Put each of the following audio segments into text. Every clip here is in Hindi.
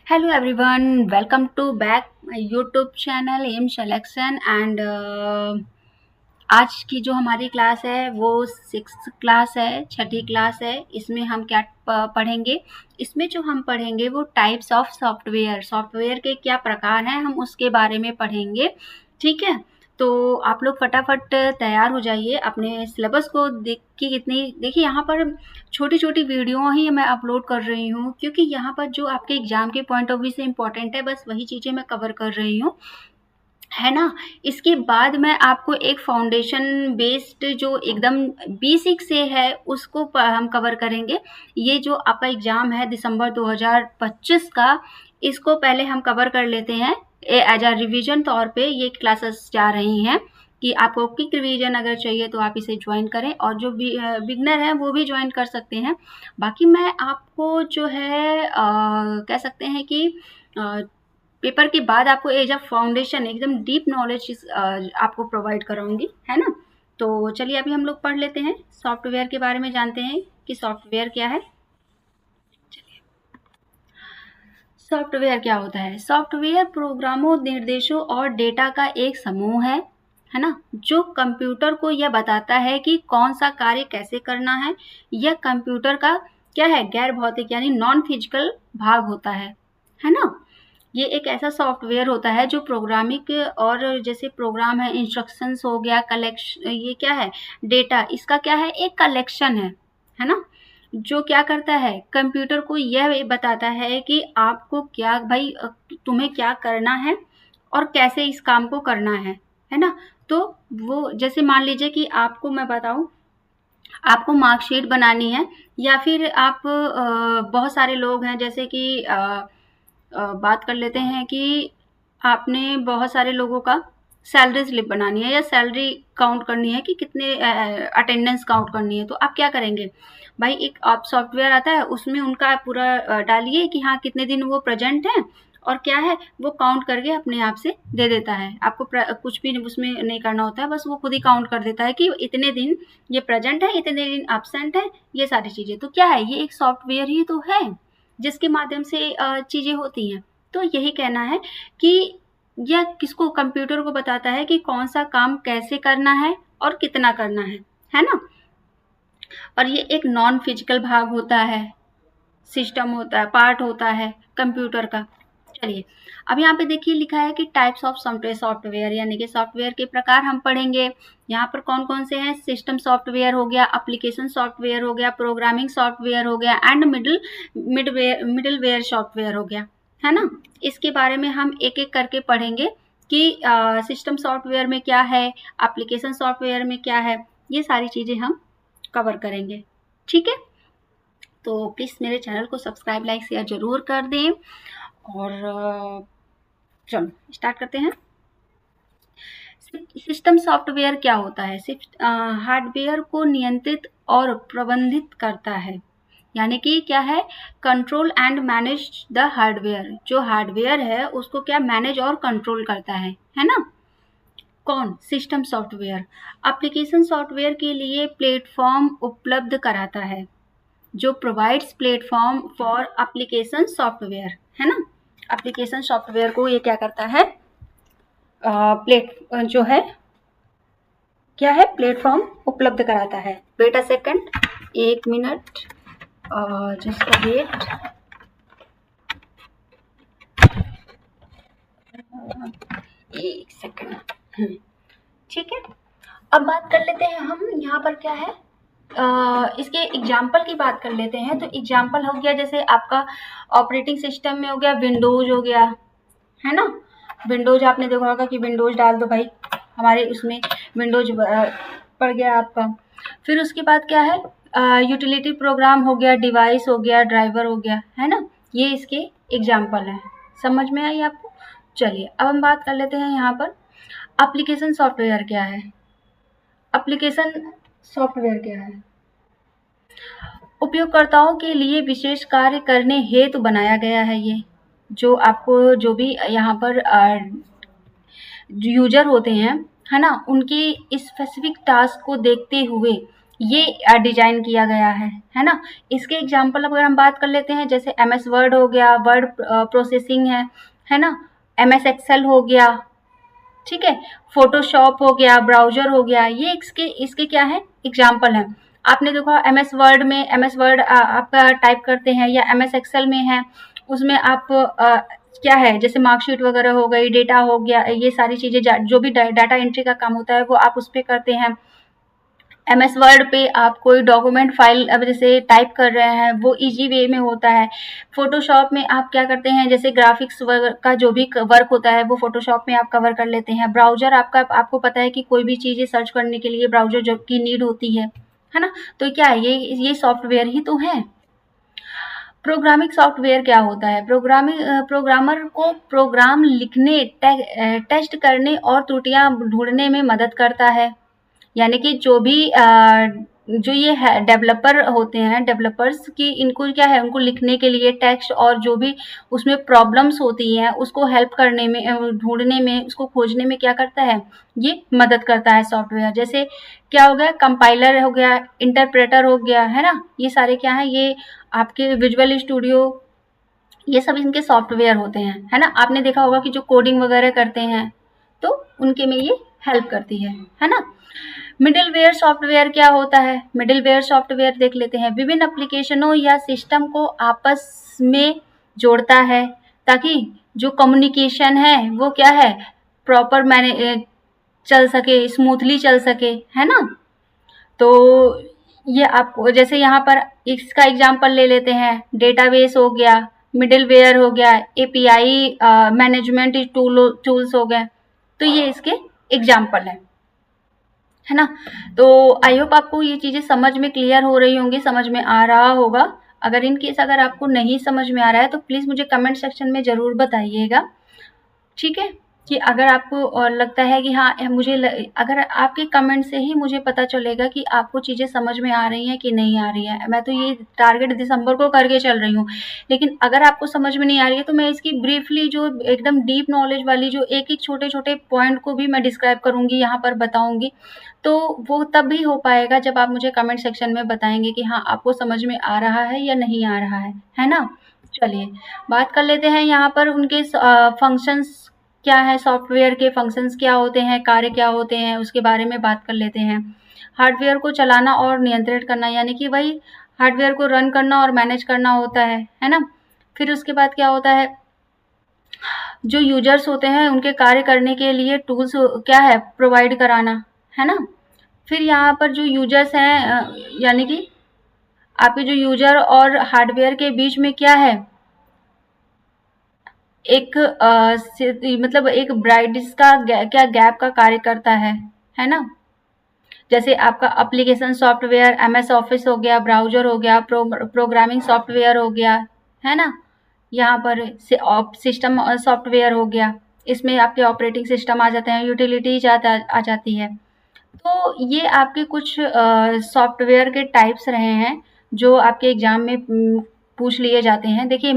Hello everyone, welcome to back my YouTube channel M selection and आज की जो हमारी क्लास है वो 6th क्लास है, छठी क्लास है। इसमें हम क्या पढ़ेंगे? इसमें जो हम पढ़ेंगे वो टाइप्स ऑफ सॉफ्टवेयर के क्या प्रकार हैं, हम उसके बारे में पढ़ेंगे। ठीक है, तो आप लोग फटाफट तैयार हो जाइए। अपने सिलेबस को देख के इतनी देखिए, यहाँ पर छोटी छोटी वीडियो ही मैं अपलोड कर रही हूँ क्योंकि यहाँ पर जो आपके एग्जाम के पॉइंट ऑफ व्यू से इम्पोर्टेंट है, बस वही चीज़ें मैं कवर कर रही हूँ, है ना। इसके बाद मैं आपको एक फाउंडेशन बेस्ड जो एकदम बेसिक से है उसको हम कवर करेंगे। ये जो आपका एग्ज़ाम है दिसंबर 2025 का, इसको पहले हम कवर कर लेते हैं एज अ रिवीजन तौर पे। ये क्लासेस जा रही हैं कि आपको क्विक रिवीजन अगर चाहिए तो आप इसे ज्वाइन करें, और जो बिगनर हैं वो भी ज्वाइन कर सकते हैं। बाकी मैं आपको जो है कह सकते हैं कि पेपर के बाद आपको एज अ फाउंडेशन एकदम डीप नॉलेज आपको प्रोवाइड कराऊंगी, है ना। तो चलिए अभी हम लोग पढ़ लेते हैं, सॉफ्टवेयर के बारे में जानते हैं कि सॉफ्टवेयर क्या है। सॉफ्टवेयर क्या होता है? सॉफ्टवेयर प्रोग्रामों, निर्देशों और डेटा का एक समूह है ना, जो कंप्यूटर को यह बताता है कि कौन सा कार्य कैसे करना है। यह कंप्यूटर का क्या है? गैर भौतिक यानी नॉन फिजिकल भाग होता है ना। ये एक ऐसा सॉफ्टवेयर होता है जो प्रोग्रामिंग और जैसे प्रोग्राम है, इंस्ट्रक्शंस हो गया, कलेक्शन, ये क्या है? डेटा, इसका क्या है? एक कलेक्शन है ना। जो क्या करता है? कंप्यूटर को यह बताता है कि आपको क्या भाई तुम्हें क्या करना है और कैसे इस काम को करना है ना। तो वो जैसे मान लीजिए कि आपको मैं बताऊं, आपको मार्कशीट बनानी है, या फिर आप बहुत सारे लोग हैं, जैसे कि बात कर लेते हैं कि आपने बहुत सारे लोगों का सैलरी स्लिप बनानी है या सैलरी काउंट करनी है कि कितने अटेंडेंस काउंट करनी है। तो आप क्या करेंगे भाई? एक आप सॉफ्टवेयर आता है, उसमें उनका पूरा डालिए कि हाँ कितने दिन वो प्रेजेंट हैं और क्या है, वो काउंट करके अपने आप से दे देता है। आपको कुछ भी उसमें नहीं करना होता है, बस वो खुद ही काउंट कर देता है कि इतने दिन ये प्रेजेंट है, इतने दिन एब्सेंट है, ये सारी चीज़ें। तो क्या है? ये एक सॉफ्टवेयर ही तो है जिसके माध्यम से चीज़ें होती हैं। तो यही कहना है कि यह किसको? कंप्यूटर को बताता है कि कौन सा काम कैसे करना है और कितना करना है ना। और ये एक नॉन फिजिकल भाग होता है, सिस्टम होता है, पार्ट होता है कंप्यूटर का। चलिए अब यहाँ पे देखिए लिखा है कि टाइप्स ऑफ सॉफ्टवेयर, यानी कि सॉफ्टवेयर के प्रकार हम पढ़ेंगे। यहाँ पर कौन कौन से हैं? सिस्टम सॉफ्टवेयर हो गया, एप्लीकेशन सॉफ्टवेयर हो गया, प्रोग्रामिंग सॉफ्टवेयर हो गया, एंड मिडलवेयर सॉफ्टवेयर हो गया, है ना। इसके बारे में हम एक एक करके पढ़ेंगे कि सिस्टम सॉफ्टवेयर में क्या है, एप्लीकेशन सॉफ्टवेयर में क्या है, ये सारी चीज़ें हम कवर करेंगे। ठीक है, तो प्लीज़ मेरे चैनल को सब्सक्राइब, लाइक, शेयर जरूर कर दें। और चलो स्टार्ट करते हैं। सिस्टम सॉफ्टवेयर क्या होता है? सिर्फ हार्डवेयर को नियंत्रित और प्रबंधित करता है, यानी कि क्या है? Control and manage the hardware. जो हार्डवेयर है उसको क्या मैनेज और कंट्रोल करता है ना। कौन? System software. एप्लीकेशन सॉफ्टवेयर के लिए प्लेटफॉर्म उपलब्ध कराता है, जो provides platform for application software, है ना। एप्लीकेशन सॉफ्टवेयर को ये क्या करता है? प्लेट जो है क्या है? प्लेटफॉर्म उपलब्ध कराता है। Wait a second, 1 minute, just wait. एक सेकंड, ठीक है। अब बात कर लेते हैं हम, यहाँ पर क्या है, इसके एग्जाम्पल की बात कर लेते हैं। तो एग्जाम्पल हो गया जैसे आपका ऑपरेटिंग सिस्टम में हो गया विंडोज हो गया, है ना। विंडोज आपने देखा होगा कि विंडोज डाल दो भाई, हमारे उसमें विंडोज पड़ गया आपका। फिर उसके बाद क्या है? यूटिलिटी प्रोग्राम हो गया, डिवाइस हो गया, ड्राइवर हो गया, है ना। ये इसके एग्जाम्पल हैं। समझ में आई आपको? चलिए अब हम बात कर लेते हैं यहाँ पर एप्लीकेशन सॉफ्टवेयर क्या है। एप्लीकेशन सॉफ्टवेयर क्या है? उपयोगकर्ताओं के लिए विशेष कार्य करने हेतु बनाया गया है। ये जो आपको जो भी यहाँ पर यूजर होते हैं, है ना, उनकी स्पेसिफिक टास्क को देखते हुए ये डिजाइन किया गया है ना। इसके एग्जाम्पल अगर हम बात कर लेते हैं, जैसे MS वर्ड हो गया, वर्ड प्रोसेसिंग है ना, MS एक्सेल हो गया, ठीक है, फोटोशॉप हो गया, ब्राउजर हो गया, ये इसके इसके क्या है, एग्जाम्पल है। आपने देखा MS वर्ड में, MS वर्ड आपका टाइप करते हैं या MS एक्सेल में है, उसमें आप क्या है, जैसे मार्कशीट वगैरह हो गई, डेटा हो गया, ये सारी चीजें जो भी डाटा एंट्री का काम होता है वो आप उस पर करते हैं। MS वर्ड पे आप कोई डॉक्यूमेंट फाइल अब जैसे टाइप कर रहे हैं वो इजी वे में होता है। फोटोशॉप में आप क्या करते हैं, जैसे ग्राफिक्स का जो भी वर्क होता है वो फोटोशॉप में आप कवर कर लेते हैं। ब्राउजर आपको पता है कि कोई भी चीज़ें सर्च करने के लिए ब्राउजर जो की नीड होती है ना। तो क्या है, ये सॉफ्टवेयर ही तो है। प्रोग्रामिंग सॉफ्टवेयर क्या होता है, प्रोग्रामर को प्रोग्राम लिखने, टेस्ट करने और त्रुटियां ढूंढने में मदद करता है। यानी कि जो ये है डेवलपर होते हैं, डेवलपर्स की इनको क्या है, उनको लिखने के लिए टेक्स्ट और जो भी उसमें प्रॉब्लम्स होती हैं उसको हेल्प करने में, ढूंढने में, उसको खोजने में क्या करता है, ये मदद करता है सॉफ्टवेयर। जैसे क्या हो गया, कंपाइलर हो गया, इंटरप्रेटर हो गया, है ना, ये सारे क्या है, ये आपके विजुअल स्टूडियो, ये सब इनके सॉफ्टवेयर होते हैं, है ना। आपने देखा होगा कि जो कोडिंग वगैरह करते हैं तो उनके में ये हेल्प करती है ना। मिडिलवेयर सॉफ्टवेयर क्या होता है, मिडिलवेयर सॉफ्टवेयर देख लेते हैं। विभिन्न एप्लीकेशनों या सिस्टम को आपस में जोड़ता है ताकि जो कम्युनिकेशन है वो क्या है, प्रॉपर मैने चल सके, स्मूथली चल सके, है ना। तो ये आपको जैसे यहाँ पर इसका एग्जांपल ले लेते हैं, डेटाबेस हो गया, मिडिलवेयर हो गया, एपीआई मैनेजमेंट टूल्स हो गए, तो ये इसके एग्जांपल है ना। तो आई होप आपको ये चीजें समझ में क्लियर हो रही होंगी, समझ में आ रहा होगा। अगर इन केस अगर आपको नहीं समझ में आ रहा है तो प्लीज मुझे कमेंट सेक्शन में जरूर बताइएगा, ठीक है। कि अगर आपको और लगता है कि हाँ अगर आपके कमेंट से ही मुझे पता चलेगा कि आपको चीज़ें समझ में आ रही हैं कि नहीं आ रही है। मैं तो ये टारगेट दिसंबर को करके चल रही हूँ, लेकिन अगर आपको समझ में नहीं आ रही है तो मैं इसकी ब्रीफली जो एकदम डीप नॉलेज वाली जो एक एक छोटे छोटे पॉइंट को भी मैं डिस्क्राइब करूँगी, यहाँ पर बताऊँगी। तो वो तब भी हो पाएगा जब आप मुझे कमेंट सेक्शन में बताएंगे कि हाँ आपको समझ में आ रहा है या नहीं आ रहा है ना। चलिए बात कर लेते हैं यहाँ पर उनके फंक्शंस क्या है, सॉफ्टवेयर के फंक्शंस क्या होते हैं, कार्य क्या होते हैं, उसके बारे में बात कर लेते हैं। हार्डवेयर को चलाना और नियंत्रित करना, यानी कि वही हार्डवेयर को रन करना और मैनेज करना होता है ना। फिर उसके बाद क्या होता है, जो यूजर्स होते हैं उनके कार्य करने के लिए टूल्स क्या है, प्रोवाइड कराना, है ना। फिर यहाँ पर जो यूजर्स हैं यानी कि आपके जो यूजर और हार्डवेयर के बीच में क्या है, एक मतलब एक ब्राइट्स का क्या गैप का कार्य करता है ना। जैसे आपका एप्लीकेशन सॉफ्टवेयर MS ऑफिस हो गया, ब्राउजर हो गया, प्रोग्रामिंग सॉफ्टवेयर हो गया, है ना। यहाँ पर सिस्टम सॉफ्टवेयर हो गया, इसमें आपके ऑपरेटिंग सिस्टम आ जाते हैं, यूटिलिटीज आ जाती है। तो ये आपके कुछ सॉफ्टवेयर के टाइप्स रहे हैं जो आपके एग्जाम में पूछ लिए जाते हैं। देखिए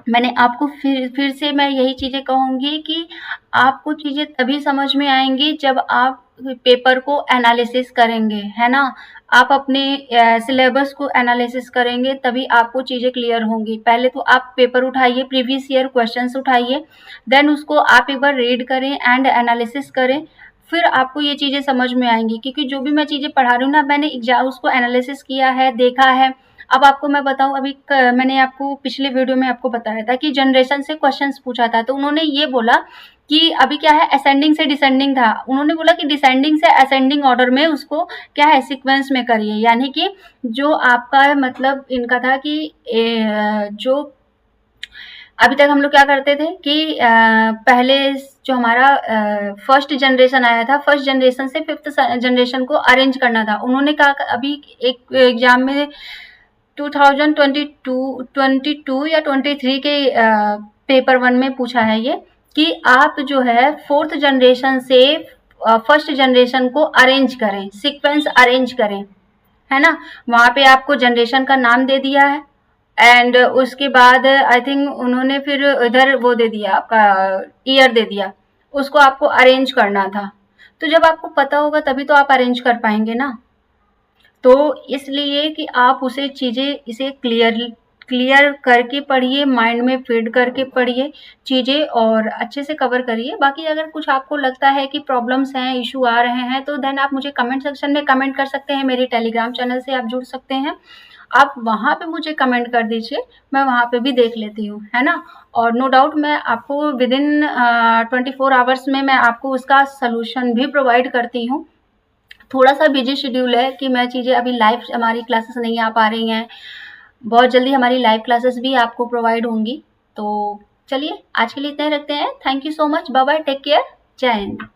मैंने आपको फिर से मैं यही चीज़ें कहूँगी कि आपको चीज़ें तभी समझ में आएंगी जब आप पेपर को एनालिसिस करेंगे, है ना। आप अपने सिलेबस को एनालिसिस करेंगे तभी आपको चीज़ें क्लियर होंगी। पहले तो आप पेपर उठाइए, प्रीवियस ईयर क्वेश्चंस उठाइए, देन उसको आप एक बार रीड करें एंड एनालिसिस करें, फिर आपको ये चीज़ें समझ में आएंगी। क्योंकि जो भी मैं चीज़ें पढ़ा रही हूँ ना, मैंने उसको एनालिसिस किया है, देखा है। अब आपको मैं बताऊं, अभी मैंने आपको पिछले वीडियो में आपको बताया था कि जनरेशन से क्वेश्चंस पूछा था, तो उन्होंने ये बोला कि अभी क्या है, असेंडिंग से डिसेंडिंग था, उन्होंने बोला कि डिसेंडिंग से असेंडिंग ऑर्डर में उसको क्या है, सीक्वेंस में करिए। यानी कि जो आपका मतलब इनका था कि जो अभी तक हम लोग क्या करते थे कि पहले जो हमारा फर्स्ट जनरेशन आया था, फर्स्ट जनरेशन से फिफ्थ जनरेशन को अरेंज करना था। उन्होंने कहा अभी एक एग्जाम में 2022 या 23 के पेपर 1 में पूछा है ये कि आप जो है फोर्थ जनरेशन से फर्स्ट जनरेशन को अरेंज करें, सीक्वेंस अरेंज करें, है ना। वहां पे आपको जनरेशन का नाम दे दिया है एंड उसके बाद आई थिंक उन्होंने फिर इधर वो दे दिया, आपका ईयर दे दिया, उसको आपको अरेंज करना था। तो जब आपको पता होगा तभी तो आप अरेंज कर पाएंगे ना, तो इसलिए कि आप उसे चीज़ें इसे क्लियर करके पढ़िए, माइंड में फीड करके पढ़िए चीज़ें और अच्छे से कवर करिए। बाकी अगर कुछ आपको लगता है कि प्रॉब्लम्स हैं, इश्यू आ रहे हैं, तो देन आप मुझे कमेंट सेक्शन में कमेंट कर सकते हैं। मेरे टेलीग्राम चैनल से आप जुड़ सकते हैं, आप वहाँ पे मुझे कमेंट कर दीजिए, मैं वहाँ पे भी देख लेती हूँ, है ना। और नो डाउट मैं आपको विदिन 24 आवर्स में मैं आपको उसका सलूशन भी प्रोवाइड करती हूँ। थोड़ा सा बिजी शेड्यूल है कि मैं चीज़ें अभी लाइव हमारी क्लासेस नहीं आ पा रही हैं, बहुत जल्दी हमारी लाइव क्लासेस भी आपको प्रोवाइड होंगी। तो चलिए आज के लिए इतना ही रखते हैं। Thank you so much, bye bye, take care, जय हिंद।